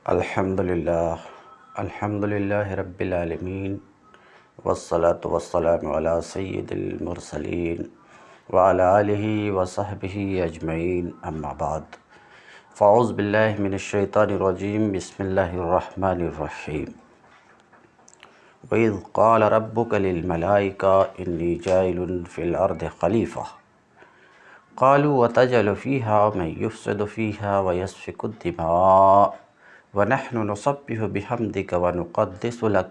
الحمد للہ رب العالمین والصلاة والسلام علی سید المرسلین وعلی آلہ وصحبہ اجمعین اما بعد فاعوذ باللہ من الشیطان الرجیم بسم اللہ الرحمن الرحیم وَإِذْ قَالَ رَبُّكَ لِلْمَلَائِكَةِ إِنِّي جَاعِلٌ فِي الْأَرْضِ خَلِيفَةً قَالُوا وَتَجْعَلُ فِيهَا مَن يُفْسِدُ فِيهَا وَيَسْفِكُ الدِّمَاءَ وَنَحْنُ نُسَبِّحُ بِحَمْدِكَ وَنُقَدِّسُ لَكَ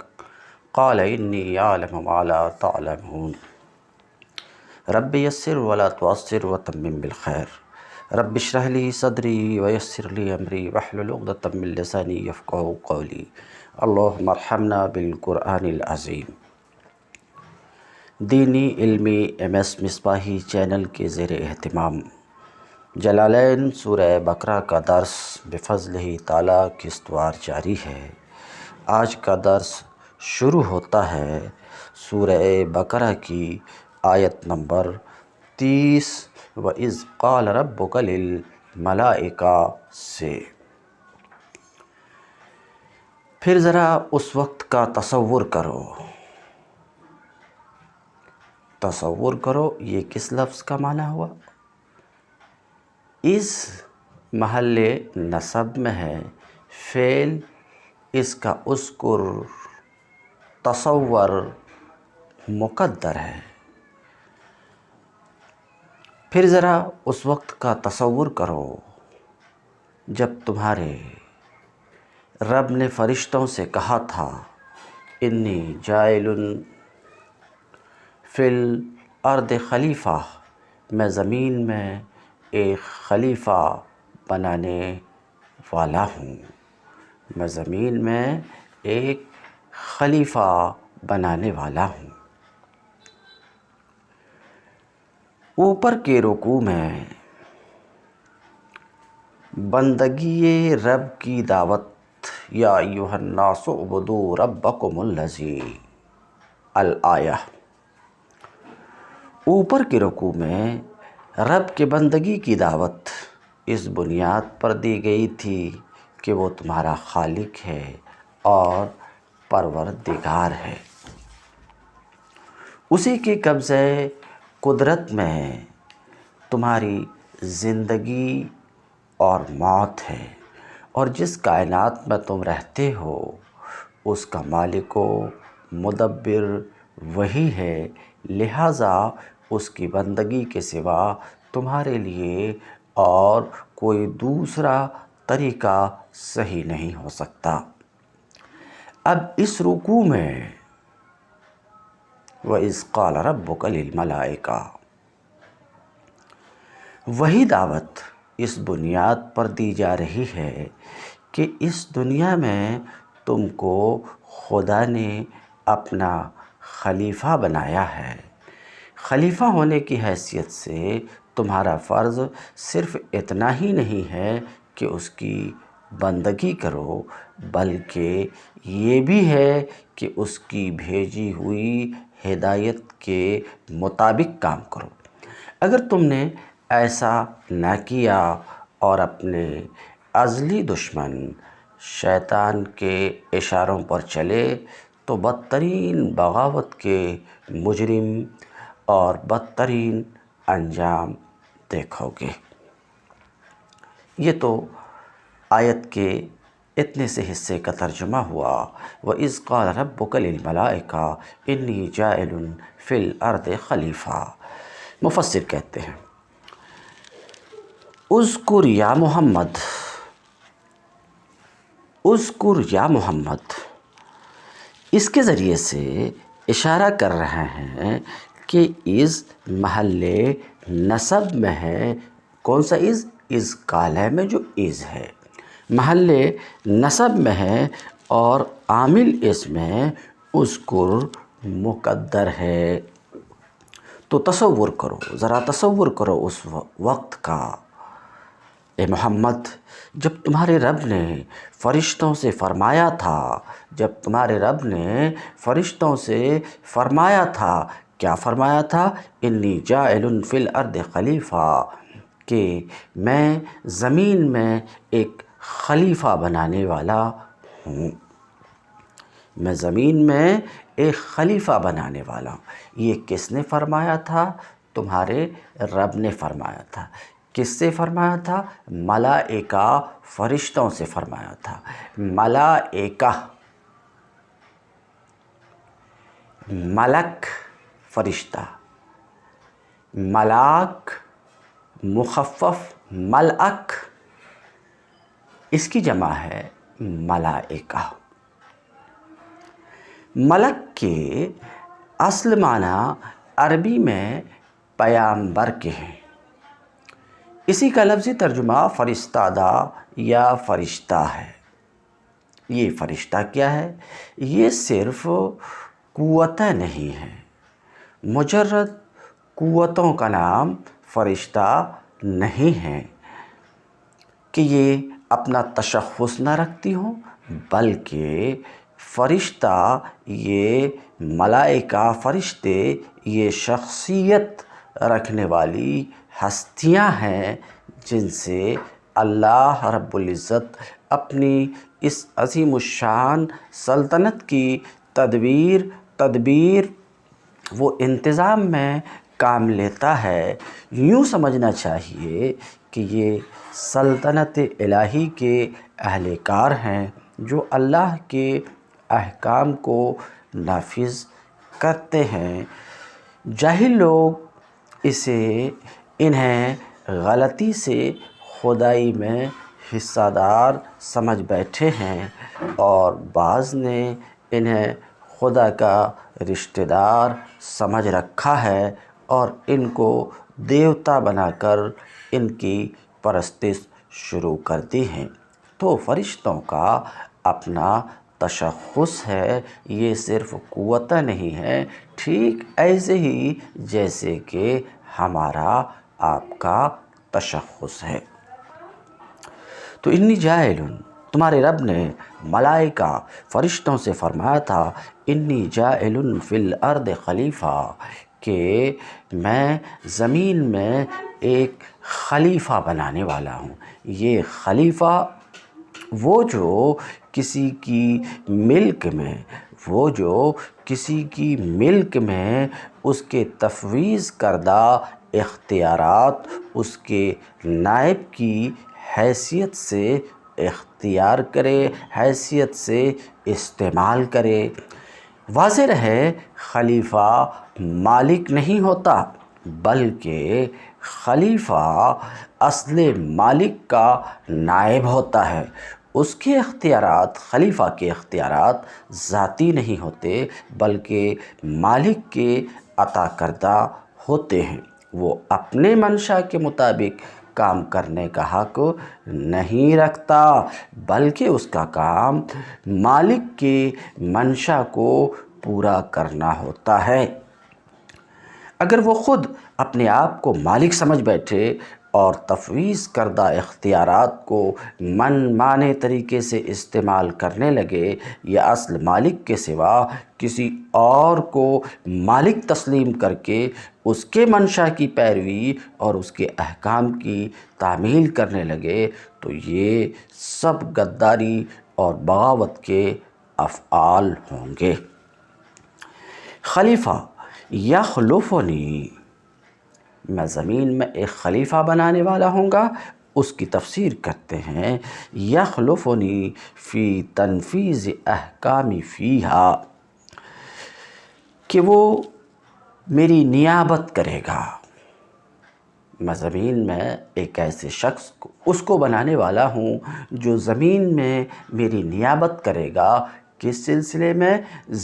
قَالَ إِنِّي أَعْلَمُ مَا لَا تَعْلَمُونَ رَبِّ يَسِّرْ وَلَا تُعَسِّرْ وَتَمِّمْ بِالْخَيْرِ رَبِّ اشْرَحْ لِي صَدْرِي وَيَسِّرْ لِي أَمْرِي وَاحْلُلْ عُقْدَةً مِّن لِّسَانِي يَفْقَهُوا قَوْلِي اللہم ارحمنا بالقرآن العظیم۔ دینی علمی MS مصباحی چینل کے زیر اہتمام جلالین سورہ بقرہ کا درس بفضلہ تعالیٰ قسطوار جاری ہے۔ آج کا درس شروع ہوتا ہے سورہ بقرہ کی آیت نمبر 30 وَإِذْ قَالَ رَبُّكَ لِلْمَلَائِكَةِ سے۔ پھر ذرا اس وقت کا تصور کرو، یہ کس لفظ کا معنی ہوا؟ اس محل نصب میں ہے، فعل اس کا اذکر، تصور مقدر ہے۔ پھر ذرا اس وقت کا تصور کرو جب تمہارے رب نے فرشتوں سے کہا تھا انی جاعل فی الارض خلیفہ، میں زمین میں ایک خلیفہ بنانے والا ہوں، میں زمین میں ایک خلیفہ بنانے والا ہوں۔ اوپر کے رکوع میں بندگی رب کی دعوت، یا ایھا الناس اعبدوا ربکم الذی الآیہ، اوپر کے رکوع میں رب کے بندگی کی دعوت اس بنیاد پر دی گئی تھی کہ وہ تمہارا خالق ہے اور پروردگار ہے، اسی کے قبضہ قدرت میں تمہاری زندگی اور موت ہے، اور جس کائنات میں تم رہتے ہو اس کا مالک و مدبر وہی ہے، لہٰذا اس کی بندگی کے سوا تمہارے لیے اور کوئی دوسرا طریقہ صحیح نہیں ہو سکتا۔ اب اس رکوع میں وَإِذْ قَالَ رَبُّكَ لِلْمَلَائِكَةِ، وہی دعوت اس بنیاد پر دی جا رہی ہے کہ اس دنیا میں تم کو خدا نے اپنا خلیفہ بنایا ہے۔ خلیفہ ہونے کی حیثیت سے تمہارا فرض صرف اتنا ہی نہیں ہے کہ اس کی بندگی کرو، بلکہ یہ بھی ہے کہ اس کی بھیجی ہوئی ہدایت کے مطابق کام کرو۔ اگر تم نے ایسا نہ کیا اور اپنے ازلی دشمن شیطان کے اشاروں پر چلے تو بدترین بغاوت کے مجرم اور بدترین انجام دیکھو گے۔ یہ تو آیت کے اتنے سے حصے کا ترجمہ ہوا۔ وَإِذْ قَالَ رَبُّكَ لِلْمَلَائِكَةِ إِنِّي جَاعِلٌ فِي الْأَرْضِ خَلِيفَةً۔ مفسر کہتے ہیں اذکر یا محمد، اذکر یا محمد، اس کے ذریعے سے اشارہ کر رہے ہیں کہ اس محل نصب میں ہے، کون سا از کالہ میں جو از ہے، محل نصب میں ہے، اور عامل اس میں اذکر مقدر ہے۔ تو تصور کرو، ذرا تصور کرو اس وقت کا اے محمد جب تمہارے رب نے فرشتوں سے فرمایا تھا، کیا فرمایا تھا؟ انی جاعل فی الارض خلیفہ، کہ میں زمین میں ایک خلیفہ بنانے والا ہوں، میں زمین میں ایک خلیفہ بنانے والا ہوں۔ یہ کس نے فرمایا تھا؟ تمہارے رب نے فرمایا تھا۔ کس سے فرمایا تھا؟ ملائکہ فرشتوں سے فرمایا تھا۔ ملائکہ، ملک فرشتہ، ملاک مخفف ملک، اس کی جمع ہے ملائکہ۔ ملک کے اصل معنی عربی میں پیامبر کے ہیں۔ اسی کا لفظی ترجمہ فرستادہ یا فرشتہ ہے۔ یہ فرشتہ کیا ہے؟ یہ صرف قوتیں نہیں ہیں، مجرد قوتوں کا نام فرشتہ نہیں ہے کہ یہ اپنا تشخص نہ رکھتی ہوں، بلکہ فرشتہ، یہ ملائکہ فرشتے، یہ شخصیت رکھنے والی ہستیاں ہیں جن سے اللہ رب العزت اپنی اس عظیم الشان سلطنت کی تدبیر وہ انتظام میں کام لیتا ہے۔ یوں سمجھنا چاہیے کہ یہ سلطنت الہی کے اہلکار ہیں جو اللہ کے احکام کو نافذ کرتے ہیں۔ جاہل لوگ انہیں غلطی سے خدائی میں حصہ دار سمجھ بیٹھے ہیں، اور بعض نے انہیں خدا کا رشتہ دار سمجھ رکھا ہے اور ان کو دیوتا بنا کر ان کی پرستش شروع کر دی ہے۔ تو فرشتوں کا اپنا تشخص ہے، یہ صرف قوتیں نہیں ہیں، ٹھیک ایسے ہی جیسے کہ ہمارا آپ کا تشخص ہے۔ تو انی جاعل، تمہارے رب نے ملائکہ فرشتوں سے فرمایا تھا انی جاعل فی الارض خلیفہ، کہ میں زمین میں ایک خلیفہ بنانے والا ہوں۔ یہ خلیفہ وہ جو کسی کی ملک میں اس کے تفویض کردہ اختیارات اس کے نائب کی حیثیت سے اختیار کرے، حیثیت سے استعمال کرے۔ واضح رہے، خلیفہ مالک نہیں ہوتا، بلکہ خلیفہ اصل مالک کا نائب ہوتا ہے۔ اس کے اختیارات، خلیفہ کے اختیارات ذاتی نہیں ہوتے، بلکہ مالک کے عطا کردہ ہوتے ہیں۔ وہ اپنے منشا کے مطابق کام کرنے کا حق نہیں رکھتا، بلکہ اس کا کام مالک کے منشا کو پورا کرنا ہوتا ہے۔ اگر وہ خود اپنے آپ کو مالک سمجھ بیٹھے اور تفویض کردہ اختیارات کو من مانے طریقے سے استعمال کرنے لگے، یا اصل مالک کے سوا کسی اور کو مالک تسلیم کر کے اس کے منشا کی پیروی اور اس کے احکام کی تعمیل کرنے لگے، تو یہ سب غداری اور بغاوت کے افعال ہوں گے۔ خلیفہ یخلفنی، میں زمین میں ایک خلیفہ بنانے والا ہوں گا، اس کی تفسیر کرتے ہیں یخلفنی فی تنفیذ احکامی فیہا، کہ وہ میری نیابت کرے گا۔ میں زمین میں ایک ایسے شخص کو، اس کو بنانے والا ہوں جو زمین میں میری نیابت کرے گا۔ کس سلسلے میں؟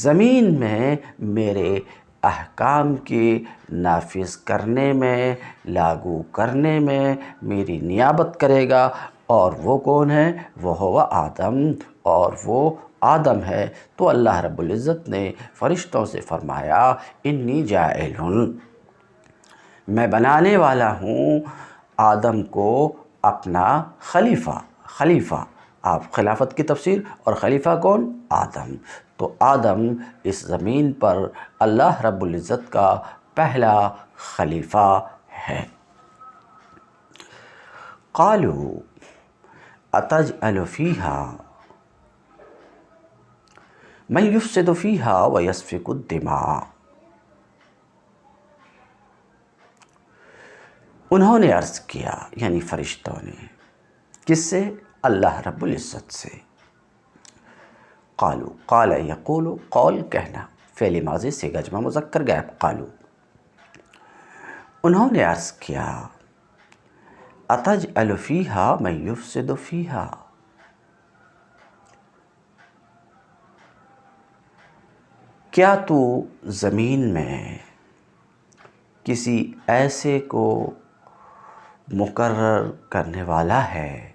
زمین میں میرے احکام کے نافذ کرنے میں، لاگو کرنے میں میری نیابت کرے گا۔ اور وہ کون ہے؟ وہ ہوا آدم، اور وہ آدم ہے۔ تو اللہ رب العزت نے فرشتوں سے فرمایا انی جاعل، میں بنانے والا ہوں آدم کو اپنا خلیفہ۔ آپ خلافت کی تفسیر، اور خلیفہ کون؟ آدم۔ تو آدم اس زمین پر اللہ رب العزت کا پہلا خلیفہ ہے۔ قالوا، اتجعل فیہا من یفسد فیہا ویسفک الدماء. انہوں نے عرض کیا، یعنی فرشتوں نے، کس سے؟ اللہ رب العزت سے. قالو، قال یقول، قول کہنا، فعل ماضی سے جمع مذکر غائب. قالو، انہوں نے عرض کیا، اتجعل فیہا من یفسد فیہا، کیا تو زمین میں کسی ایسے کو مقرر کرنے والا ہے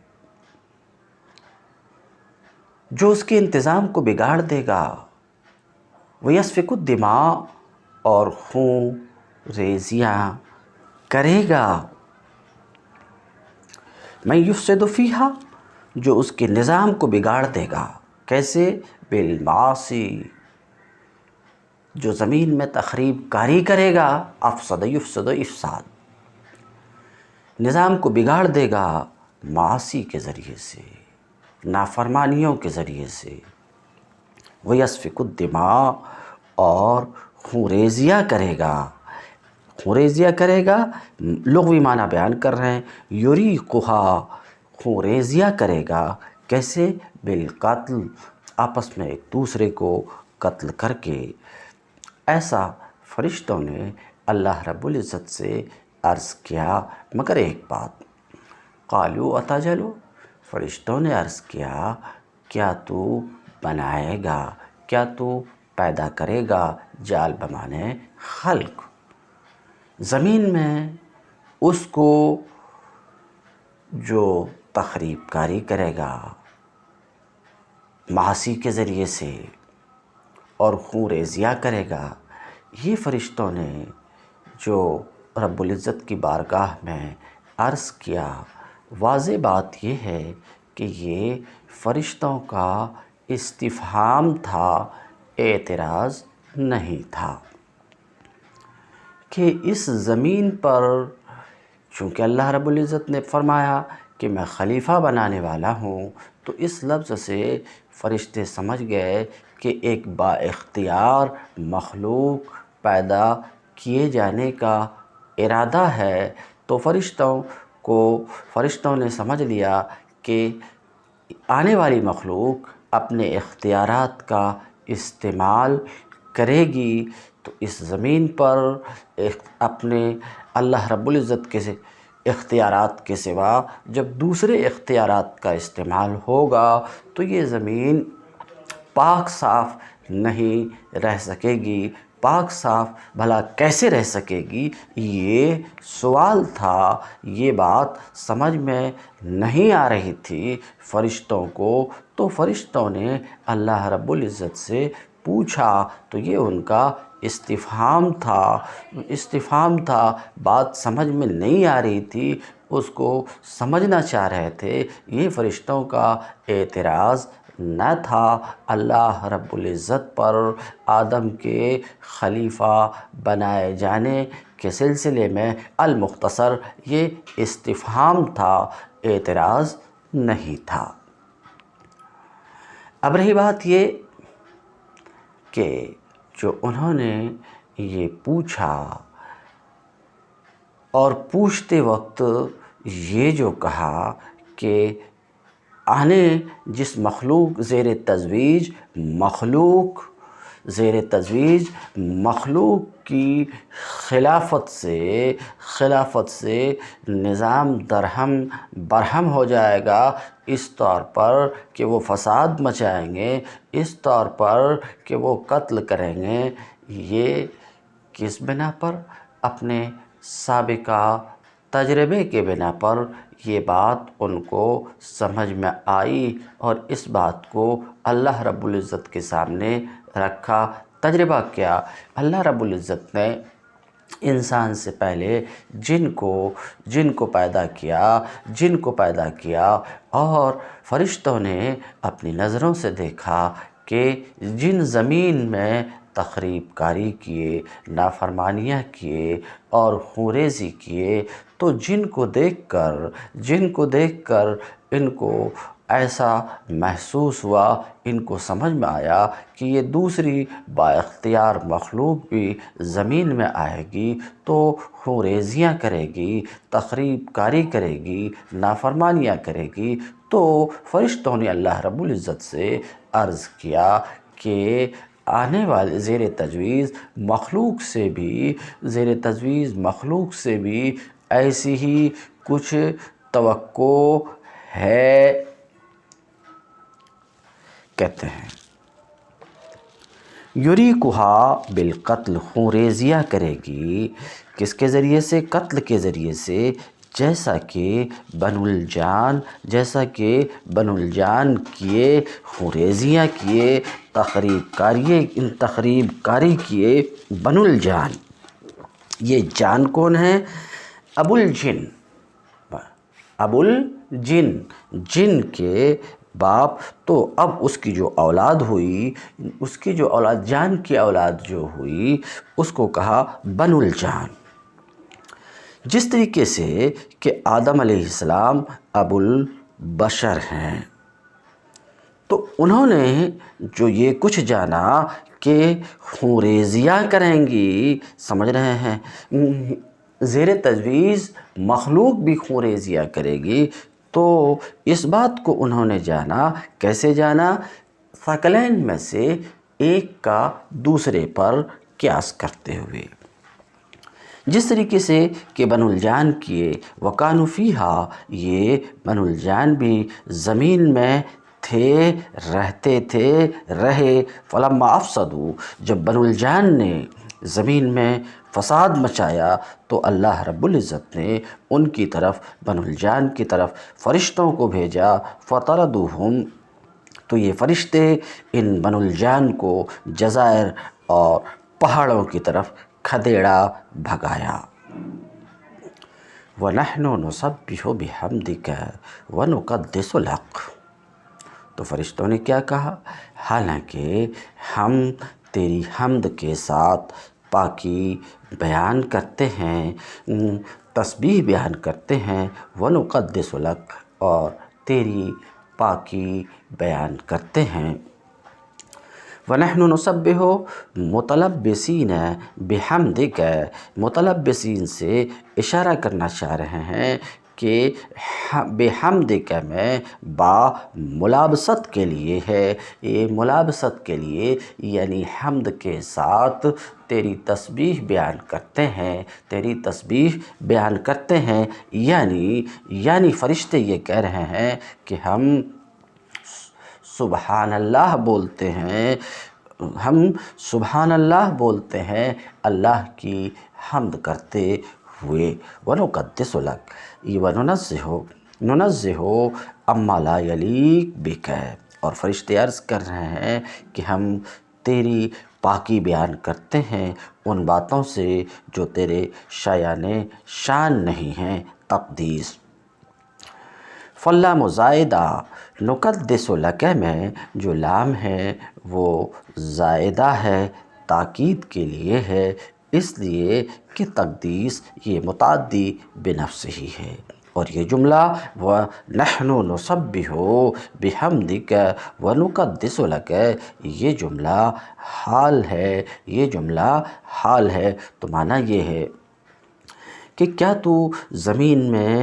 جو اس کے انتظام کو بگاڑ دے گا، وَيَسْفِكُ الدِّمَاء، اور خون ریزیاں کرے گا. مَن يُفْسِدُ فِيهَا، جو اس کے نظام کو بگاڑ دے گا. کیسے؟ بالمعاصی، جو زمین میں تخریب کاری کرے گا. افسد یفسد افساد، نظام کو بگاڑ دے گا معاصی کے ذریعے سے، نافرمانیوں کے ذریعے سے. وَيَسْفِكُ الدِّمَاء، اور خونریزیاں کرے گا. خونریزیاں کرے گا، لغوی معنی بیان کر رہے ہیں. یُریقُہا، خونریزیاں کرے گا. کیسے؟ بالقتل، آپس میں ایک دوسرے کو قتل کر کے. ایسا فرشتوں نے اللہ رب العزت سے عرض کیا، مگر ایک بات. قالوا اتجعل، فرشتوں نے عرض کیا، کیا تو بنائے گا، کیا تو پیدا کرے گا، جال بمانے خلق، زمین میں اس کو جو تخریب کاری کرے گا معاصی کے ذریعے سے اور خون ریزیاں کرے گا. یہ فرشتوں نے جو رب العزت کی بارگاہ میں عرض کیا، واضح بات یہ ہے کہ یہ فرشتوں کا استفہام تھا، اعتراض نہیں تھا. کہ اس زمین پر چونکہ اللہ رب العزت نے فرمایا کہ میں خلیفہ بنانے والا ہوں، تو اس لفظ سے فرشتے سمجھ گئے کہ ایک با اختیار مخلوق پیدا کیے جانے کا ارادہ ہے. تو فرشتوں نے سمجھ لیا کہ آنے والی مخلوق اپنے اختیارات کا استعمال کرے گی. تو اس زمین پر اپنے اللہ رب العزت کے اختیارات کے سوا جب دوسرے اختیارات کا استعمال ہوگا تو یہ زمین پاک صاف نہیں رہ سکے گی. پاک صاف بھلا کیسے رہ سکے گی؟ یہ سوال تھا. یہ بات سمجھ میں نہیں آ رہی تھی فرشتوں کو. تو فرشتوں نے اللہ رب العزت سے پوچھا، تو یہ ان کا استفہام تھا. بات سمجھ میں نہیں آ رہی تھی، اس کو سمجھنا چاہ رہے تھے. یہ فرشتوں کا اعتراض نہ تھا اللہ رب العزت پر آدم کے خلیفہ بنائے جانے کے سلسلے میں. المختصر یہ استفہام تھا، اعتراض نہیں تھا. اب رہی بات یہ کہ جو انہوں نے یہ پوچھا اور پوچھتے وقت یہ جو کہا کہ جس مخلوق زیر تزویج مخلوق کی خلافت سے نظام درہم برہم ہو جائے گا، اس طور پر کہ وہ فساد مچائیں گے، اس طور پر کہ وہ قتل کریں گے. یہ کس بنا پر؟ اپنے سابقہ تجربے کے بنا پر یہ بات ان کو سمجھ میں آئی اور اس بات کو اللہ رب العزت کے سامنے رکھا. تجربہ کیا؟ اللہ رب العزت نے انسان سے پہلے جن کو پیدا کیا اور فرشتوں نے اپنی نظروں سے دیکھا کہ جن زمین میں تخریب کاری کیے، نافرمانیاں کیے اور خوریزی کیے، تو جن کو دیکھ کر ان کو ایسا محسوس ہوا، ان کو سمجھ میں آیا کہ یہ دوسری با اختیار مخلوق بھی زمین میں آئے گی تو خوریزیاں کرے گی، تخریب کاری کرے گی، نافرمانیاں کرے گی، تو فرشتوں نے اللہ رب العزت سے عرض کیا کہ آنے والے زیر تجویز مخلوق سے بھی ایسی ہی کچھ توقع ہے. کہتے ہیں یریکھا بالقتل، خوریزیاں کرے گی، کس کے ذریعے سے؟ قتل کے ذریعے سے. جیسا کہ بنو الجان کیے، خوریزیاں کیے، تخریب کاری کیے بنو الجان. یہ جان کون ہے؟ ابو الجن، جن کے باپ. تو اب اس کی جو اولاد ہوئی، جان کی اولاد جو ہوئی، اس کو کہا بنو الجان. جس طریقے سے کہ آدم علیہ السلام ابو البشر ہیں، تو انہوں نے جو یہ کچھ جانا کہ خوریزیاں کریں گی، سمجھ رہے ہیں، زیر تجویز مخلوق بھی خوریزیاں کرے گی، تو اس بات کو انہوں نے جانا. کیسے جانا؟ ثقلین میں سے ایک کا دوسرے پر قیاس کرتے ہوئے. جس طریقے سے کہ بنو الجان کیے، وَكَانُوا فِيهَا، یہ بنو الجان بھی زمین میں رہے. فَلَمَّا أَفْسَدُوا، جب بنو الجان نے زمین میں فساد مچایا تو اللہ رب العزت نے ان کی طرف، بنو الجان کی طرف فرشتوں کو بھیجا. فَطَرَدُوهُمْ، تو یہ فرشتے ان بنو الجان کو جزائر اور پہاڑوں کی طرف کھدیڑا بھگایا. وَنَحْنُ نُسَبِّحُ بِحَمْدِكَ وَنُقَدِّسُ لَكَ، تو فرشتوں نے کیا کہا؟ حالانکہ ہم تیری حمد کے ساتھ پاکی بیان کرتے ہیں، تسبیح بیان کرتے ہیں. وَنُقَدِّسُ لَكَ، اور تیری پاکی بیان کرتے ہیں. وَنَحْنُ نُسَبِّحُ مُتَلَبِّسِينَ بِحَمْدِكَ، متلبسین سے اشارہ کرنا چاہ رہے ہیں کہ بحمدک میں با ملابست کے لیے ہے. یہ ملابست کے لیے یعنی حمد کے ساتھ تیری تسبیح بیان کرتے ہیں، یعنی فرشتے یہ کہہ رہے ہیں کہ ہم سبحان اللہ بولتے ہیں، اللہ کی حمد کرتے ہوئے. وَنُقَدِّسُ لَكَ، نُنَزِّهُ عَمَّا لَا يَلِيقُ بِكَ، اور فرشتے عرض کر رہے ہیں کہ ہم تیری پاکی بیان کرتے ہیں ان باتوں سے جو تیرے شایان شان نہیں ہیں. تقدیس. فاللام زائدہ، نقدس لک میں جو لام ہے وہ زائدہ ہے، تاکید کے لیے ہے، اس لیے کہ تقدیس یہ متعدی بنفس ہی ہے. اور یہ جملہ وَنَحْنُ نُسَبِّحُ بِحَمْدِكَ وَنُقَدِّسُ لَكَ، یہ جملہ حال ہے. تو معنی یہ ہے کہ کیا تو زمین میں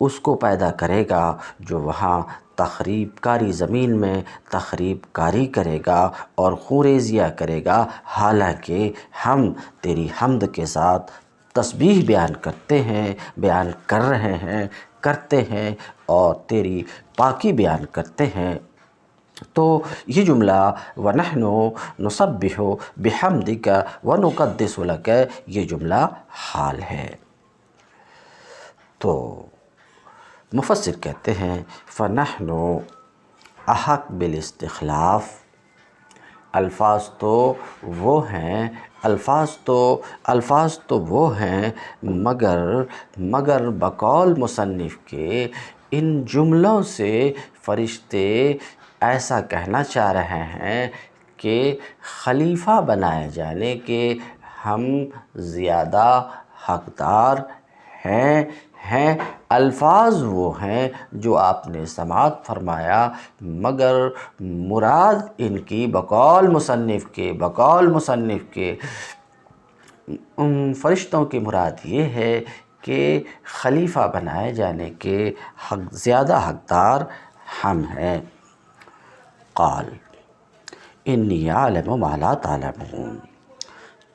اس کو پیدا کرے گا جو وہاں زمین میں تخریب کاری کرے گا اور خوریزیاں کرے گا، حالانکہ ہم تیری حمد کے ساتھ تسبیح بیان کر رہے ہیں، کرتے ہیں اور تیری پاکی بیان کرتے ہیں. تو یہ جملہ وَنَحْنُ نُسَبِّحُ بِحَمْدِكَ وَنُقَدِّسُ لَكَ، یہ جملہ حال ہے. تو مفسر کہتے ہیں فَنَحْنُ أَحَقُّ بِالِاسْتِخْلَافِ، الفاظ تو وہ ہیں مگر بقول مصنف کے ان جملوں سے فرشتے ایسا کہنا چاہ رہے ہیں کہ خلیفہ بنائے جانے کے ہم زیادہ حقدار ہیں الفاظ وہ ہیں جو آپ نے سماعت فرمایا، مگر مراد ان کی بقول مصنف کے فرشتوں کی مراد یہ ہے کہ خلیفہ بنائے جانے کے زیادہ حقدار ہم ہیں۔ قال انی اعلم ما لا تعلمون۔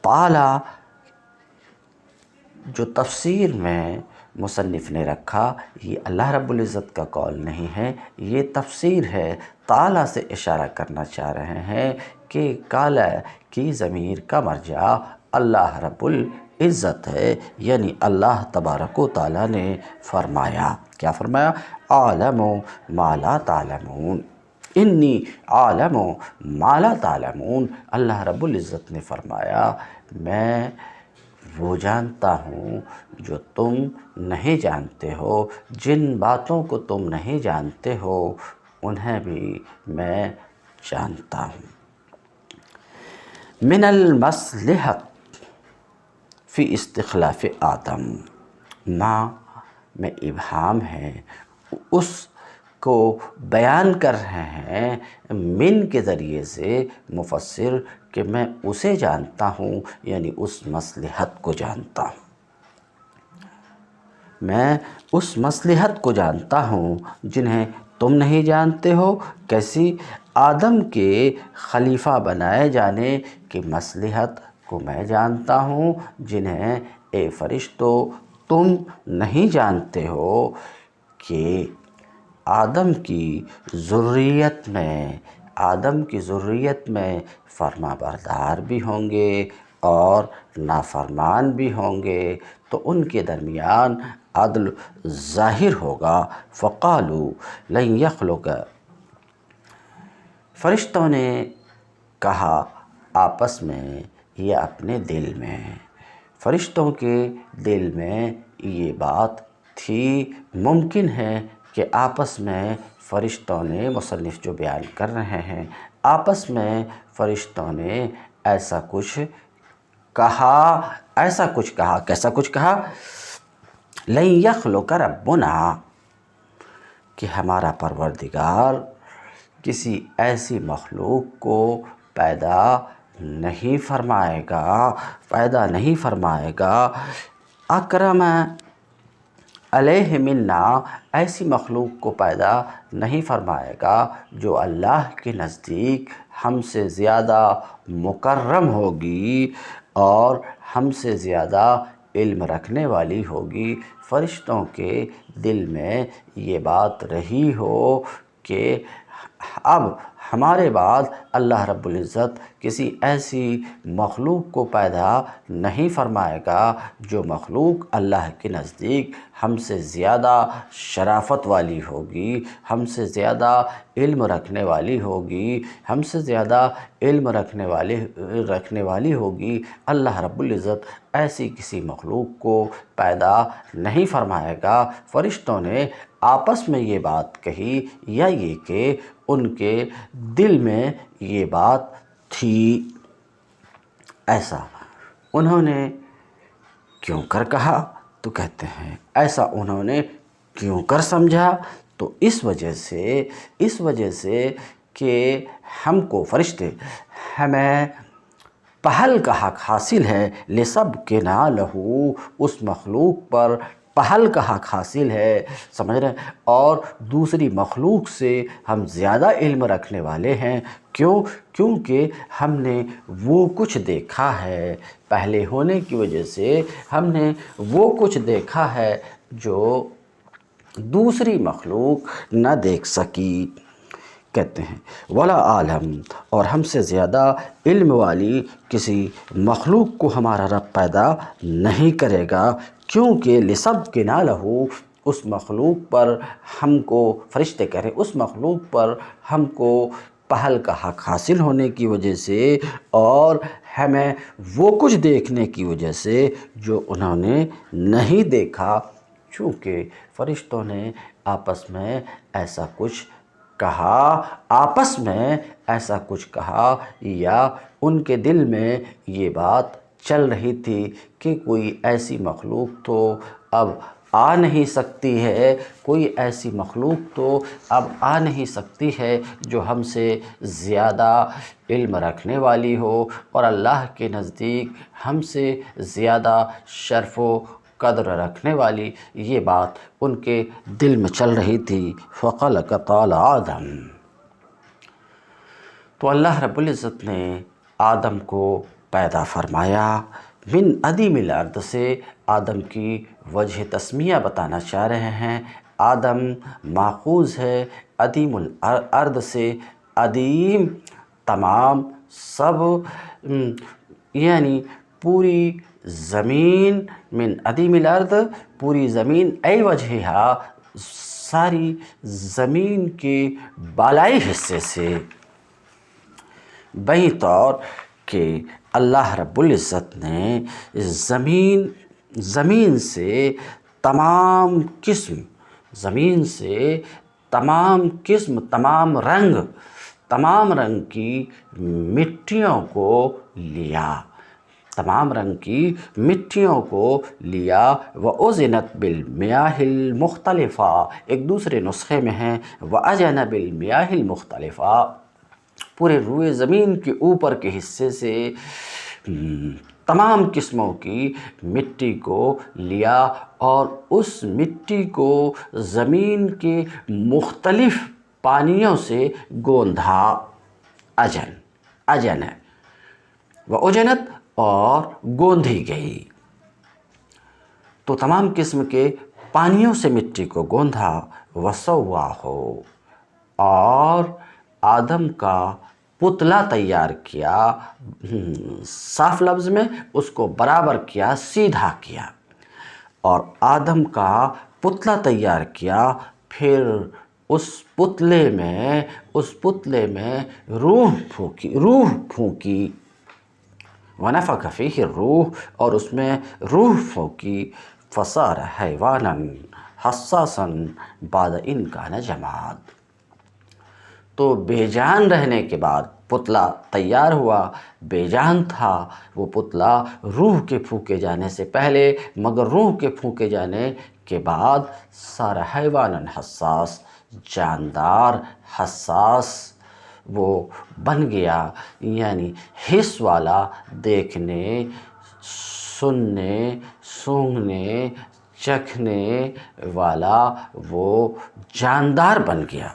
تعالی جو تفسیر میں مصنف نے رکھا، یہ اللہ رب العزت کا قول نہیں ہے، یہ تفسیر ہے۔ تعالی سے اشارہ کرنا چاہ رہے ہیں کہ کالا کی ضمیر کا مرجع اللہ رب العزت ہے، یعنی اللہ تبارک و تعالی نے فرمایا، کیا فرمایا؟ اعلم ما لا تعلمون، انی اعلم ما لا تعلمون۔ اللہ رب العزت نے فرمایا میں وہ جانتا ہوں جو تم نہیں جانتے ہو، جن باتوں کو تم نہیں جانتے ہو انہیں بھی میں جانتا ہوں۔ من المصلحت فی استخلاف آدم، ما میں ابہام ہے، اس کو بیان کر رہے ہیں من کے ذریعے سے مفسر کہ میں اسے جانتا ہوں، یعنی اس مصلحت کو جانتا ہوں، میں اس مصلحت کو جانتا ہوں جنہیں تم نہیں جانتے ہو۔ کیسی؟ آدم کے خلیفہ بنائے جانے کی مصلحت کو میں جانتا ہوں، جنہیں اے فرشتوں تم نہیں جانتے ہو کہ آدم کی ذریت میں فرما بردار بھی ہوں گے اور نافرمان بھی ہوں گے، تو ان کے درمیان عدل ظاہر ہوگا۔ فقالوا لن يخلق، فرشتوں نے کہا آپس میں یا اپنے دل میں، فرشتوں کے دل میں یہ بات تھی، ممکن ہے کہ آپس میں فرشتوں نے، مصنف جو بیان کر رہے ہیں، آپس میں فرشتوں نے ایسا کچھ کہا، کیسا کچھ کہا؟ لن يخلق ربنا، کہ ہمارا پروردگار کسی ایسی مخلوق کو پیدا نہیں فرمائے گا، اکرم علیہ منا، ایسی مخلوق کو پیدا نہیں فرمائے گا جو اللہ کے نزدیک ہم سے زیادہ مکرم ہوگی اور ہم سے زیادہ علم رکھنے والی ہوگی۔ فرشتوں کے دل میں یہ بات رہی ہو کہ اب ہمارے بعد اللہ رب العزت کسی ایسی مخلوق کو پیدا نہیں فرمائے گا جو مخلوق اللہ کے نزدیک ہم سے زیادہ شرافت والی ہوگی، ہم سے زیادہ علم رکھنے والی ہوگی، اللہ رب العزت ایسی کسی مخلوق کو پیدا نہیں فرمائے گا۔ فرشتوں نے آپس میں یہ بات کہی، یا یہ کہ ان کے دل میں یہ بات تھی۔ ایسا انہوں نے کیوں کر کہا؟ تو کہتے ہیں ایسا انہوں نے کیوں کر سمجھا؟ تو اس وجہ سے کہ ہم کو فرشتے، ہمیں پہل کا حق حاصل ہے، لِسَبْقِنَا لَهُ، اس مخلوق پر پہل کا حق حاصل ہے، سمجھ رہے ہیں، اور دوسری مخلوق سے ہم زیادہ علم رکھنے والے ہیں۔ کیونکہ ہم نے وہ کچھ دیکھا ہے، پہلے ہونے کی وجہ سے ہم نے وہ کچھ دیکھا ہے جو دوسری مخلوق نہ دیکھ سکی۔ کہتے ہیں ولا عالم، اور ہم سے زیادہ علم والی کسی مخلوق کو ہمارا رب پیدا نہیں کرے گا، کیونکہ لِسَبْقِنَا لَهُ، اس مخلوق پر ہم کو، فرشتے کہہ رہے اس مخلوق پر ہم کو پہل کا حق حاصل ہونے کی وجہ سے اور ہمیں وہ کچھ دیکھنے کی وجہ سے جو انہوں نے نہیں دیکھا، چونکہ فرشتوں نے آپس میں ایسا کچھ کہا، آپس میں ایسا کچھ کہا، یا ان کے دل میں یہ بات چل رہی تھی کہ کوئی ایسی مخلوق تو اب آ نہیں سکتی ہے، کوئی ایسی مخلوق تو اب آ نہیں سکتی ہے جو ہم سے زیادہ علم رکھنے والی ہو اور اللہ کے نزدیک ہم سے زیادہ شرف و قدر رکھنے والی، یہ بات ان کے دل میں چل رہی تھی۔ فَخَلَقَ تعالیٰ آدم، تو اللہ رب العزت نے آدم کو پیدا فرمایا۔ من عدیم الارض سے آدم کی وجہ تسمیہ بتانا چاہ رہے ہیں۔ آدم ماخوذ ہے عدیم الارض سے، عدیم تمام سب، یعنی پوری زمین، من عدیم الارض پوری زمین، ای وجہہا ساری زمین کے بالائی حصے سے، بہی طور کہ اللہ رب العزت نے زمین سے تمام قسم، زمین سے تمام قسم، تمام رنگ کی مٹیوں کو لیا، تمام رنگ کی مٹیوں کو لیا۔ وَأُزِنَتْ بِالْمِيَاهِ الْمُخْتَلِفَةِ، ایک دوسرے نسخے میں ہیں وَأَجَنَ بِالْمِيَاهِ الْمُخْتَلِفَةِ، پورے روئے زمین کے اوپر کے حصے سے تمام قسموں کی مٹی کو لیا اور اس مٹی کو زمین کے مختلف پانیوں سے گوندھا۔ اجن وَأُجَنَتْ، اور گوندھی گئی، تو تمام قسم کے پانیوں سے مٹی کو گوندھا۔ وَسَوَّاهُ، اور آدم کا پتلا تیار کیا، صاف لفظ میں اس کو برابر کیا، سیدھا کیا، اور آدم کا پتلا تیار کیا، پھر اس پتلے میں روح پھونکی، وَنَفَخَ فِيهِ الرُّوحَ، اور اس میں روح پھونکی۔ فَصَارَ حَيْوَانًا حَسَّاسًا بَعْدَ إِنْ كَانَ جَمَادًا، تو بے جان رہنے کے بعد پتلا تیار ہوا، بے جان تھا وہ پتلا روح کے پھونکے جانے سے پہلے، مگر روح کے پھونکے جانے کے بعد صار حیوانا حساس، جاندار، حساس وہ بن گیا، یعنی حس والا، دیکھنے، سننے، سونگھنے، چکھنے والا وہ جاندار بن گیا۔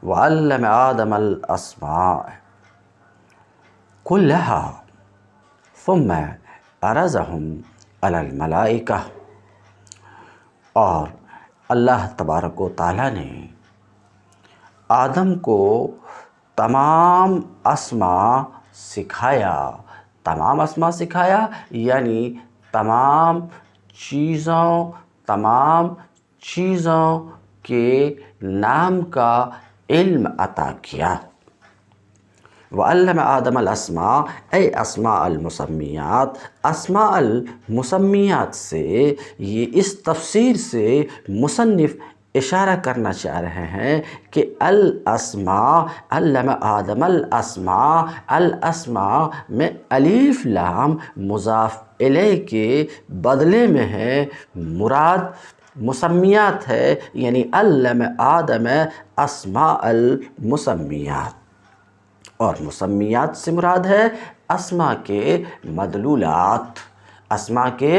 وَعَلَّمَ آدَمَ الْأَسْمَاءَ كُلَّهَا ثُمَّ عَرَضَهُمْ عَلَى الْمَلَائِكَةِ، اور اللہ تبارک و تعالیٰ نے آدم کو تمام اسماء سکھایا، یعنی تمام چیزوں کے نام کا علم عطا کیا۔ وَعَلَّمَ آدَمَ الْأَسْمَاءَ، اے اسماء المسمیات، اسماء المسمیات سے یہ اس تفسیر سے مصنف اشارہ کرنا چاہ رہے ہیں کہ الاسماء، علم آدم الاسماء، الاسماء میں الف لام مضاف الیہ کے بدلے میں ہے، مراد مسمیات ہے، یعنی علم آدم اسماء المسمیات، اور مسمیات سے مراد ہے اسماء کے مدلولات، اسماء کے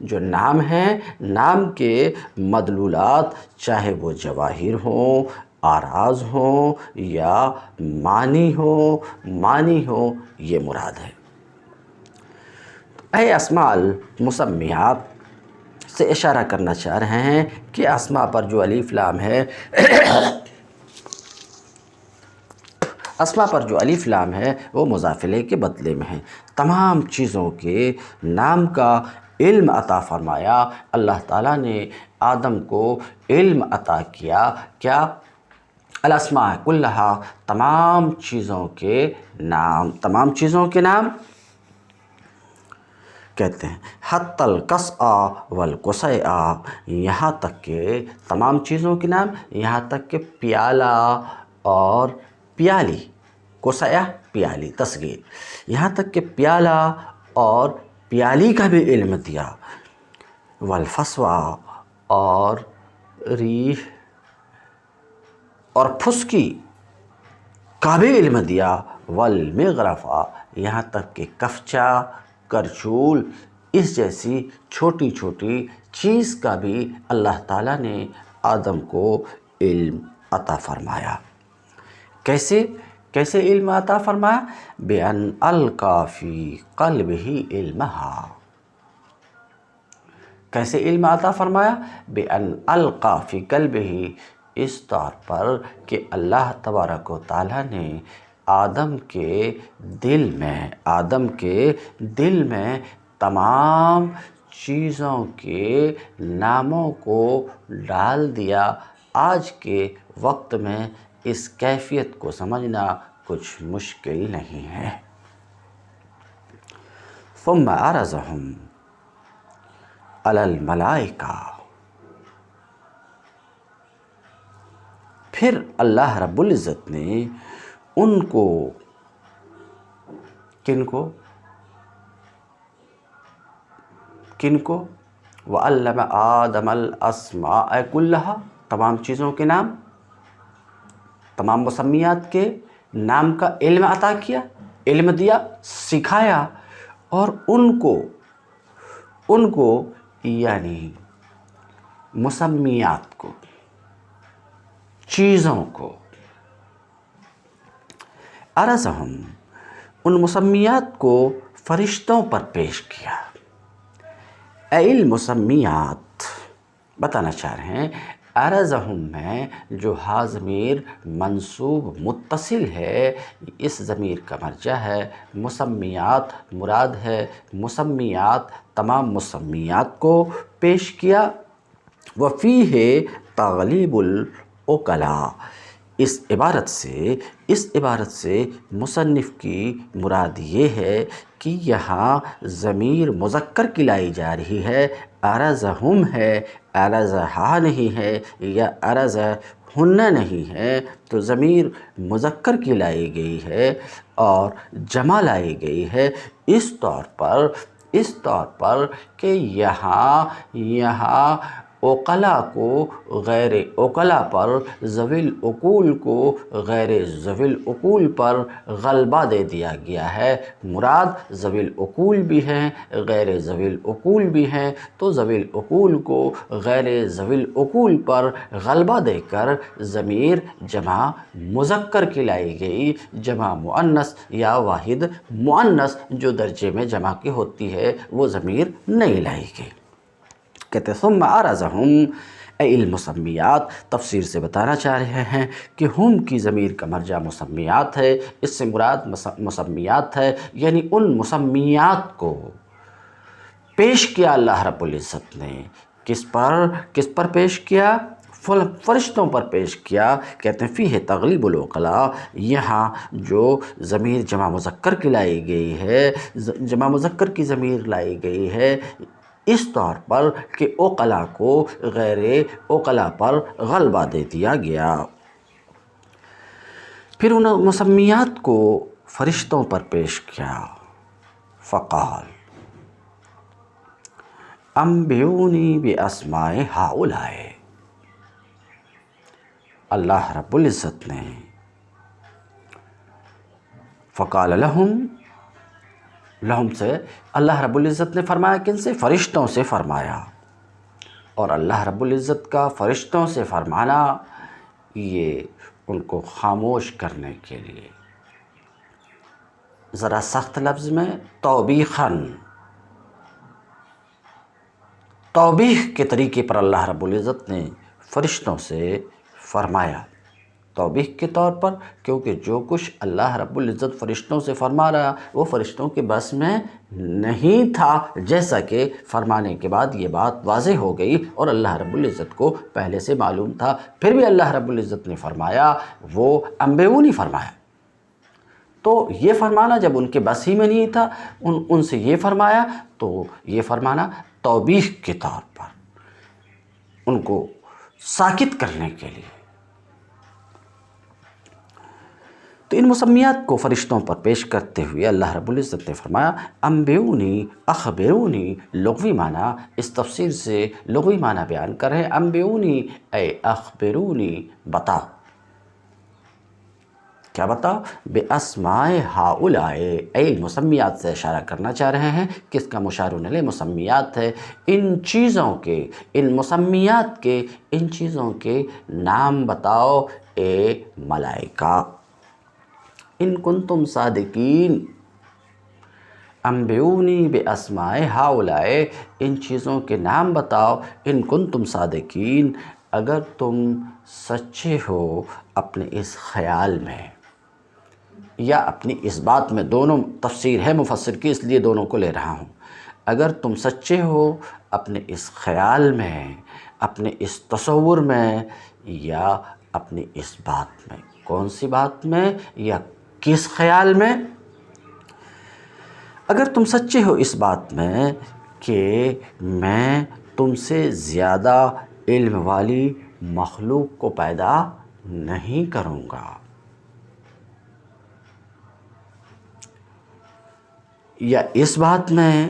جو نام ہیں، نام کے مدلولات، چاہے وہ جواہر ہوں، آراز ہوں، یا معنی ہوں، یہ مراد ہے۔ اے اسماء المسمیات سے اشارہ کرنا چاہ رہے ہیں کہ اسماء پر جو الف لام ہے، اسماء پر جو الف لام ہے وہ مضاف الیہ کے بدلے میں ہے۔ تمام چیزوں کے نام کا علم عطا فرمایا، اللہ تعالیٰ نے آدم کو علم عطا کیا، کیا؟ الاسماء کلہا، تمام چیزوں کے نام، کہتے ہیں حتی القصع والقصیع، یہاں تک کہ تمام چیزوں کے نام، یہاں تک کہ پیالہ اور پیالی، قصیع پیالی تصغیر، یہاں تک کہ پیالہ اور پیالی کا بھی علم دیا، والفسوع اور ریح اور پھسکی کا بھی علم دیا، والمغرفہ، یہاں تک کہ کفچا، کرچول، اس جیسی چھوٹی چھوٹی چیز کا بھی اللہ تعالیٰ نے آدم کو علم عطا فرمایا۔ کیسے علم عطا فرمایا؟ بِأَنْ أَلْقَى فِي قَلْبِهِ عِلْمَهَا، کیسے علم عطا فرمایا؟ بِأَنْ أَلْقَى فِي قَلْبِهِ، اس طور پر کہ اللہ تبارک و تعالیٰ نے آدم کے دل میں تمام چیزوں کے ناموں کو ڈال دیا۔ آج کے وقت میں اس کیفیت کو سمجھنا کچھ مشکل نہیں ہے۔ ثم عرضهم علی الملائکہ، پھر اللہ رب العزت نے ان کو، کن کو؟ وَعَلَّمَ آدَمَ الْأَسْمَاءَ كُلَّهَا، تمام چیزوں کے نام، تمام مسمیات کے نام کا علم عطا کیا، علم دیا، سکھایا، اور ان کو یعنی مسمیات کو، چیزوں کو، عرضہم، ان مسمیات کو فرشتوں پر پیش کیا۔ المسمیات بتانا چاہ رہے ہیں، عرضہم میں جو ہا ضمیر منصوب متصل ہے، اس ضمیر کا مرجع ہے مسمیات، مراد ہے مسمیات، تمام مسمیات کو پیش کیا۔ وفیہ تغلیب العقلاء، اس عبارت سے مصنف کی مراد یہ ہے کہ یہاں ضمیر مذکر کی لائی جا رہی ہے، عرضہم ہے، عرضہا نہیں ہے، یا عرضہن نہیں ہے، تو ضمیر مذکر کی لائی گئی ہے اور جمع لائی گئی ہے اس طور پر کہ یہاں عقلاء کو غیر عقلاء پر، ذوی العقول کو غیر ذوی العقول پر غلبہ دے دیا گیا ہے۔ مراد ذوی العقول بھی ہیں، غیر ذوی العقول بھی ہیں، تو ذوی العقول کو غیر ذوی العقول پر غلبہ دے کر ضمیر جمع مذکر کی لائی گئی، جمع مؤنث یا واحد مؤنث جو درجے میں جمع کی ہوتی ہے وہ ضمیر نہیں لائی گئی۔ کہتے ثم عرضہم، اے المسمیات، تفسیر سے بتانا چاہ رہے ہیں کہ ہم کی ضمیر کا مرجع مسمیات ہے، اس سے مراد مسمیات ہے، یعنی ان مسمیات کو پیش کیا اللہ رب العزت نے، کس پر پیش کیا؟ فرشتوں پر پیش کیا۔ کہتے ہیں فیہ تغلیب العقلاء، یہاں جو ضمیر جمع مذکر کی لائی گئی ہے، جمع مذکر کی ضمیر لائی گئی ہے اس طور پر کہ عقلاء کو غیر عقلاء پر غلبہ دے دیا گیا۔ پھر ان مسمیات کو فرشتوں پر پیش کیا۔ فقال انبئونی باسماء ہؤلاء، اللہ رب العزت نے فقال لہم سے، اللہ رب العزت نے فرمایا کن سے؟ فرشتوں سے فرمایا، اور اللہ رب العزت کا فرشتوں سے فرمانا یہ ان کو خاموش کرنے کے لیے، ذرا سخت لفظ میں توبیخاً، توبیخ کے طریقے پر اللہ رب العزت نے فرشتوں سے فرمایا، توبیخ کے طور پر، کیونکہ جو کچھ اللہ رب العزت فرشتوں سے فرما رہا وہ فرشتوں کے بس میں نہیں تھا، جیسا کہ فرمانے کے بعد یہ بات واضح ہو گئی اور اللہ رب العزت کو پہلے سے معلوم تھا، پھر بھی اللہ رب العزت نے فرمایا، وہ انبئونی فرمایا، تو یہ فرمانا جب ان کے بس ہی میں نہیں تھا، ان سے یہ فرمایا، تو یہ فرمانا توبیخ کے طور پر ان کو ساکت کرنے کے لیے۔ تو ان مسمیات کو فرشتوں پر پیش کرتے ہوئے اللہ رب العزت نے فرمایا انبئونی اخبرونی، لغوی معنی، اس تفسیر سے لغوی معنی بیان کر رہے ہیں۔ انبئونی اے اخبرونی، بتاؤ، کیا بتاؤ؟ باسماء ہؤلاء، اے مسمیات سے اشارہ کرنا چاہ رہے ہیں، کس کا مشار الیہ؟ مسمیات ہے، ان چیزوں کے، ان مسمیات کے، ان چیزوں کے نام بتاؤ اے ملائکہ، ان کنتم صادقین۔ انبئونی باسماء ہؤلاء، ان چیزوں کے نام بتاؤ، ان کنتم صادقین، اگر تم سچے ہو اپنے اس خیال میں یا اپنی اس بات میں۔ دونوں تفسیر ہے مفسر کی، اس لیے دونوں کو لے رہا ہوں۔ اگر تم سچے ہو اپنے اس خیال میں، اپنے اس تصور میں، یا اپنی اس بات میں۔ کون سی بات میں یا کس خیال میں؟ اگر تم سچے ہو اس بات میں کہ میں تم سے زیادہ علم والی مخلوق کو پیدا نہیں کروں گا، یا اس بات میں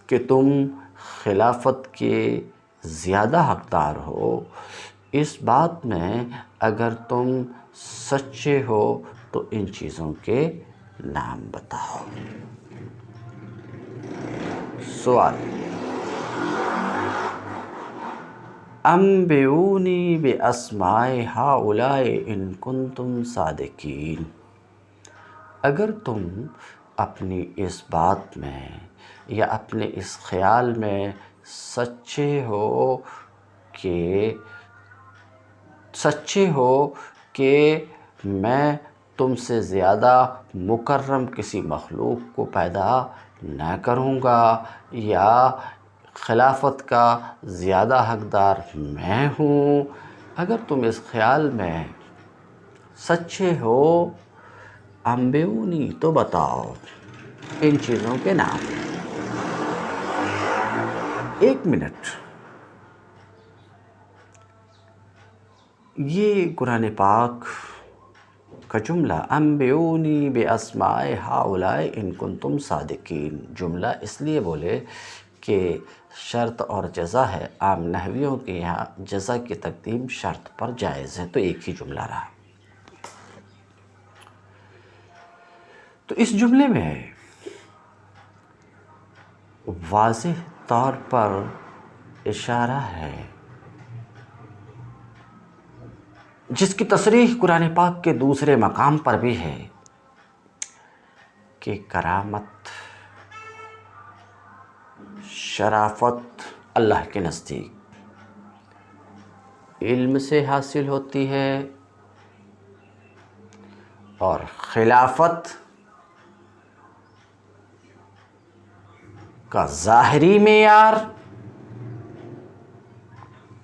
کہ تم خلافت کے زیادہ حقدار ہو، اس بات میں اگر تم سچے ہو تو ان چیزوں کے نام بتاؤ۔ سوال، انبئونی باسماء ہؤلاء ان کنتم صادقین، اگر تم اپنی اس بات میں یا اپنے اس خیال میں سچے ہو کہ میں تم سے زیادہ مکرم کسی مخلوق کو پیدا نہ کروں گا، یا خلافت کا زیادہ حقدار میں ہوں، اگر تم اس خیال میں سچے ہو، انبئونی، تو بتاؤ ان چیزوں کے نام۔ ایک منٹ، یہ قرآن پاک کا جملہ انبئونی باسماء ہؤلاء ان کنتم صادقین، جملہ اس لیے بولے کہ شرط اور جزا ہے، عام نحویوں کے یہاں جزا کی تقدیم شرط پر جائز ہے، تو ایک ہی جملہ رہا۔ تو اس جملے میں واضح طور پر اشارہ ہے، جس کی تصریح قرآن پاک کے دوسرے مقام پر بھی ہے، کہ کرامت، شرافت اللہ کے نزدیک علم سے حاصل ہوتی ہے، اور خلافت کا ظاہری معیار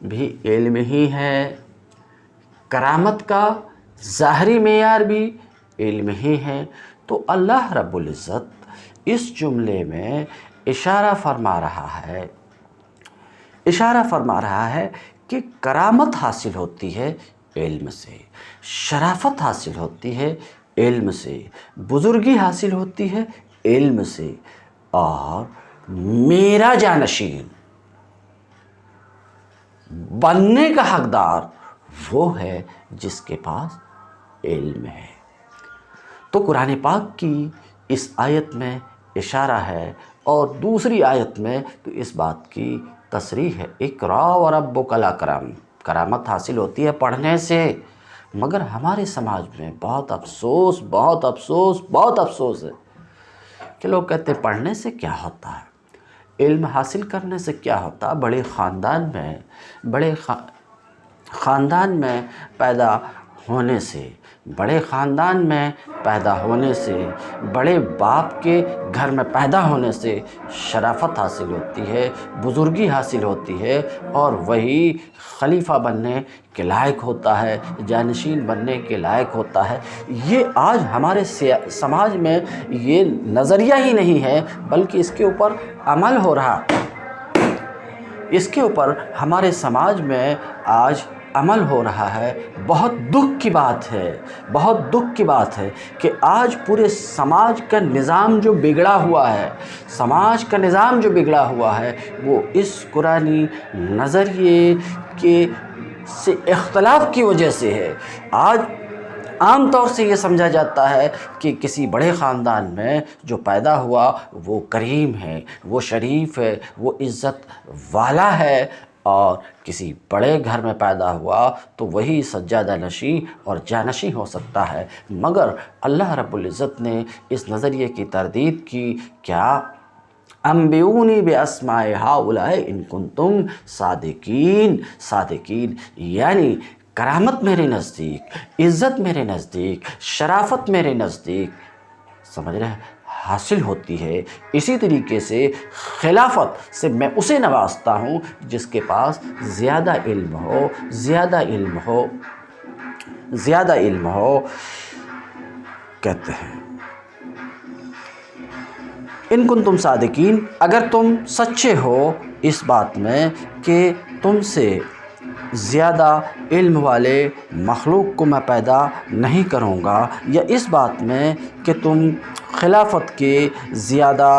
بھی علم ہی ہے، کرامت کا ظاہری معیار بھی علم ہی ہے۔ تو اللہ رب العزت اس جملے میں اشارہ فرما رہا ہے کہ کرامت حاصل ہوتی ہے علم سے، شرافت حاصل ہوتی ہے علم سے، بزرگی حاصل ہوتی ہے علم سے، اور میرا جانشین بننے کا حقدار وہ ہے جس کے پاس علم ہے۔ تو قرآن پاک کی اس آیت میں اشارہ ہے، اور دوسری آیت میں تو اس بات کی تصریح ہے، اقرا وربک الاکرم، کرامت حاصل ہوتی ہے پڑھنے سے۔ مگر ہمارے سماج میں بہت افسوس ہے کہ لوگ کہتے ہیں پڑھنے سے کیا ہوتا ہے، علم حاصل کرنے سے کیا ہوتا ہے؟ بڑے خاندان میں پیدا ہونے سے، بڑے خاندان میں پیدا ہونے سے، بڑے باپ کے گھر میں پیدا ہونے سے شرافت حاصل ہوتی ہے، بزرگی حاصل ہوتی ہے، اور وہی خلیفہ بننے کے لائق ہوتا ہے، جانشین بننے کے لائق ہوتا ہے۔ یہ آج ہمارے سماج میں یہ نظریہ ہی نہیں ہے، بلکہ اس کے اوپر عمل ہو رہا، اس کے اوپر ہمارے سماج میں آج عمل ہو رہا ہے۔ بہت دکھ کی بات ہے، بہت دکھ کی بات ہے کہ آج پورے سماج کا نظام جو بگڑا ہوا ہے، سماج کا نظام جو بگڑا ہوا ہے، وہ اس قرآنی نظریے کے سے اختلاف کی وجہ سے ہے۔ آج عام طور سے یہ سمجھا جاتا ہے کہ کسی بڑے خاندان میں جو پیدا ہوا وہ کریم ہے، وہ شریف ہے، وہ عزت والا ہے، اور کسی بڑے گھر میں پیدا ہوا تو وہی سجادہ نشین اور جانشین ہو سکتا ہے۔ مگر اللہ رب العزت نے اس نظریے کی تردید کی، کیا انبئونی باسماء ہؤلاء ان کنتم صادقین، صادقین یعنی کرامت میرے نزدیک، عزت میرے نزدیک، شرافت میرے نزدیک، سمجھ رہے ہیں، حاصل ہوتی ہے۔ اسی طریقے سے خلافت سے میں اسے نوازتا ہوں جس کے پاس زیادہ علم ہو، زیادہ علم ہو، زیادہ علم ہو۔ کہتے ہیں ان کنتم صادقین، اگر تم سچے ہو اس بات میں کہ تم سے زیادہ علم والے مخلوق کو میں پیدا نہیں کروں گا، یا اس بات میں کہ تم خلافت کے زیادہ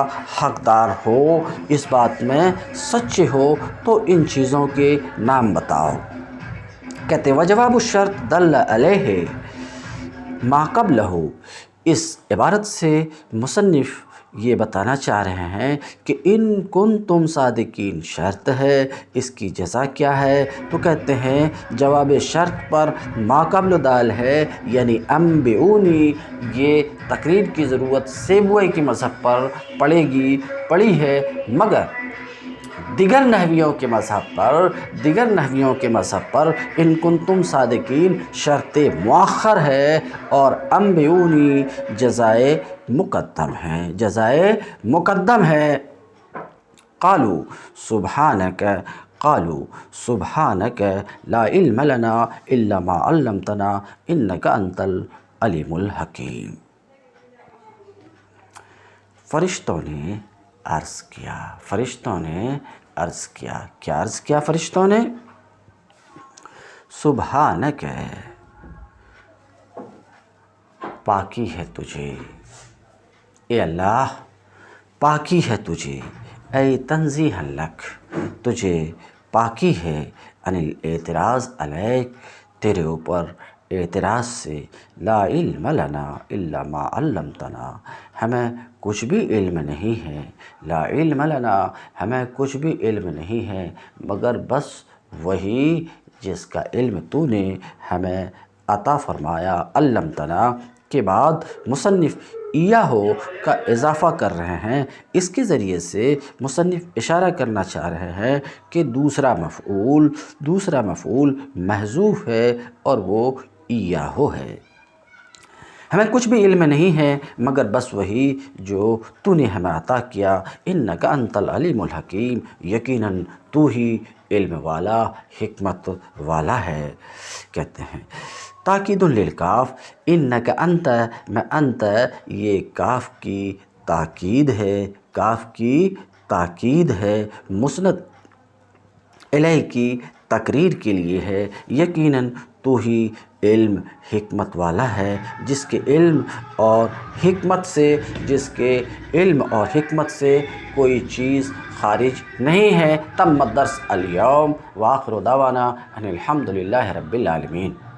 حقدار ہو، اس بات میں سچے ہو، تو ان چیزوں کے نام بتاؤ۔ کہتے وجواب الشرط دل علیہ ما قبلہ، اس عبارت سے مصنف یہ بتانا چاہ رہے ہیں کہ ان کنتم صادقین شرط ہے، اس کی جزا کیا ہے؟ تو کہتے ہیں جواب شرط پر ما قبل دال ہے، یعنی انبئونی، یہ تقریر کی ضرورت سیبوئے کی مذہب پر پڑی ہے، مگر دیگر نحویوں کے مذہب پر ان کنتم صادقین شرط مؤخر ہے، اور انبئونی جزائے مقدم ہے، جزائے مقدم ہے۔ قالوا سبحانک لا علم لنا الا ما علمتنا انک انت العلیم الحکیم۔ فرشتوں نے عرض کیا، کیا عرض کیا فرشتوں نے؟ سبحانک، پاکی ہے تجھے، اے اللہ پاکی ہے تجھے، اے تنزیہا لک، تجھے پاکی ہے، عن الاعتراض علیک، تیرے اوپر اعتراض سے، لا علم لنا الا ما علمتنا، ہمیں کچھ بھی علم نہیں ہے، لا علم لنا، ہمیں کچھ بھی علم نہیں ہے مگر بس وہی جس کا علم تو نے ہمیں عطا فرمایا۔ علمتنا کے بعد مصنف ایہو کا اضافہ کر رہے ہیں، اس کے ذریعے سے مصنف اشارہ کرنا چاہ رہے ہیں کہ دوسرا مفعول محذوف ہے، اور وہ ایہو ہے۔ ہمیں کچھ بھی علم نہیں ہے مگر بس وہی جو تو نے ہمیں عطا کیا، انک انت العلیم الحکیم، یقیناً تو ہی علم والا، حکمت والا ہے۔ کہتے ہیں تاکید للکاف، انک انت میں انت، یہ کاف کی تاکید ہے، کاف کی تاکید ہے، مسند الیہ کی تقریر کے لیے ہے، یقیناً تو ہی علم حکمت والا ہے، جس کے علم اور حکمت سے کوئی چیز خارج نہیں ہے۔ تم الدرس اليوم، وآخر دعوانا ان الحمد للہ رب العالمین۔